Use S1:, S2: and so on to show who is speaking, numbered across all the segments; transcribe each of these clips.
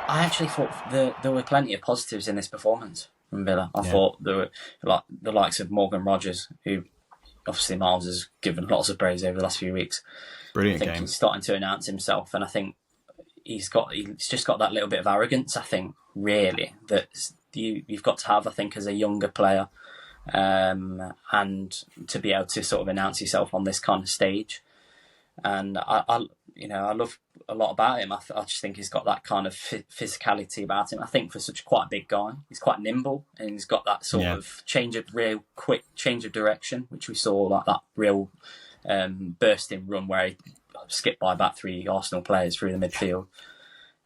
S1: I actually thought there were plenty of positives in this performance from Villa. I thought there were like the likes of Morgan Rogers, who obviously Miles has given lots of praise over the last few weeks.
S2: Brilliant
S1: I think
S2: game.
S1: he's starting to announce himself, and I think he's just got that little bit of arrogance. I think really that you've got to have. I think as a younger player, and to be able to sort of announce yourself on this kind of stage, and I love a lot about him. I just think he's got that kind of physicality about him. I think for such quite a big guy, he's quite nimble, and he's got that sort of real quick change of direction, which we saw, like that real bursting run where he skipped by about 3 Arsenal players through the midfield.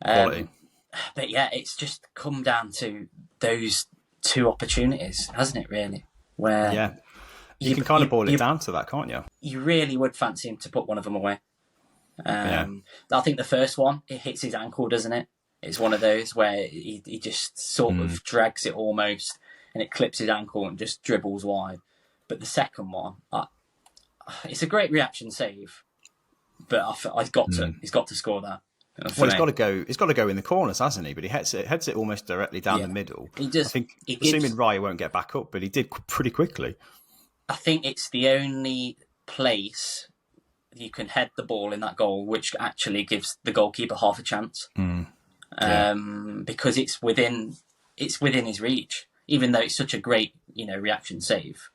S1: But yeah, it's just come down to those 2 opportunities, hasn't it? Really, where
S2: you can kind of boil it down to that, can't you?
S1: You really would fancy him to put one of them away. I think the first one, it hits his ankle, doesn't it? It's one of those where he just sort of drags it almost, and it clips his ankle and just dribbles wide. But the second one, it's a great reaction save, but he's got to score that.
S2: Well, he's got to go in the corners, hasn't he? But he heads it almost directly down the middle.
S1: He does.
S2: I think, assuming Raya won't get back up, but he did pretty quickly.
S1: I think it's the only place you can head the ball in that goal which actually gives the goalkeeper half a chance, because it's within his reach, even though it's such a great reaction save.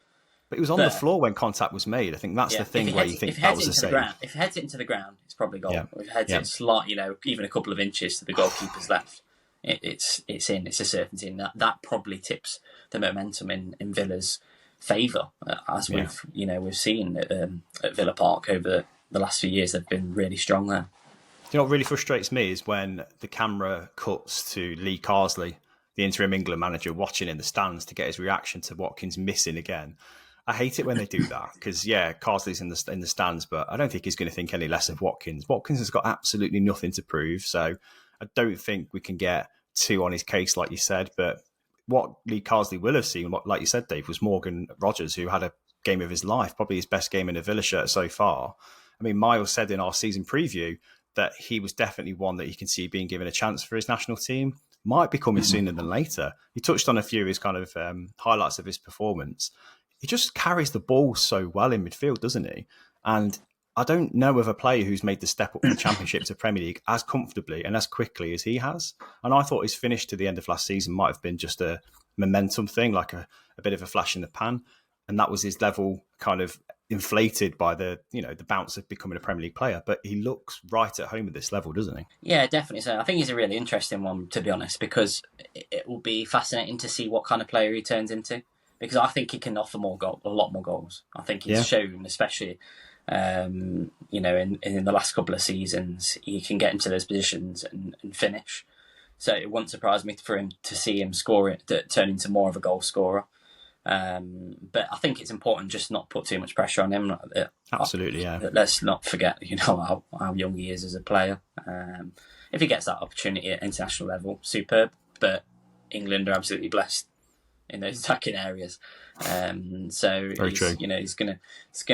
S2: But it was on the floor when contact was made. I think that's the thing where you think that was a save.
S1: If he heads it into the ground, it's probably goal. If he heads it slight, even a couple of inches to the goalkeeper's left, it's in. It's a certainty, and that probably tips the momentum in Villa's favour, as we've seen at Villa Park over the last few years. They've been really strong there.
S2: You know what really frustrates me is when the camera cuts to Lee Carsley, the interim England manager, watching in the stands to get his reaction to Watkins missing again. I hate it when they do that because, Carsley's in the stands, but I don't think he's going to think any less of Watkins. Watkins has got absolutely nothing to prove, so I don't think we can get too on his case, like you said. But what Lee Carsley will have seen, like you said, Dave, was Morgan Rogers, who had a game of his life, probably his best game in a Villa shirt so far. I mean, Miles said in our season preview that he was definitely one that you can see being given a chance for his national team. Might be coming sooner than later. He touched on a few of his kind of highlights of his performance. He just carries the ball so well in midfield, doesn't he? And I don't know of a player who's made the step up from the Championship to Premier League as comfortably and as quickly as he has. And I thought his finish to the end of last season might have been just a momentum thing, like a bit of a flash in the pan. And that was his level kind of inflated by the bounce of becoming a Premier League player. But he looks right at home at this level, doesn't he?
S1: Yeah, definitely so. I think he's a really interesting one, to be honest, because it will be fascinating to see what kind of player he turns into. Because I think he can offer a lot more goals. I think he's shown, especially, in the last couple of seasons, he can get into those positions and finish. So it wouldn't surprise me for him to see him score it, turn into more of a goal scorer. But I think it's important just not put too much pressure on him.
S2: Absolutely, yeah.
S1: Let's not forget, how young he is as a player. If he gets that opportunity at international level, superb. But England are absolutely blessed in those attacking areas. So
S2: very true.
S1: He's gonna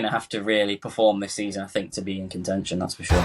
S1: have to really perform this season, I think, to be in contention. That's for sure.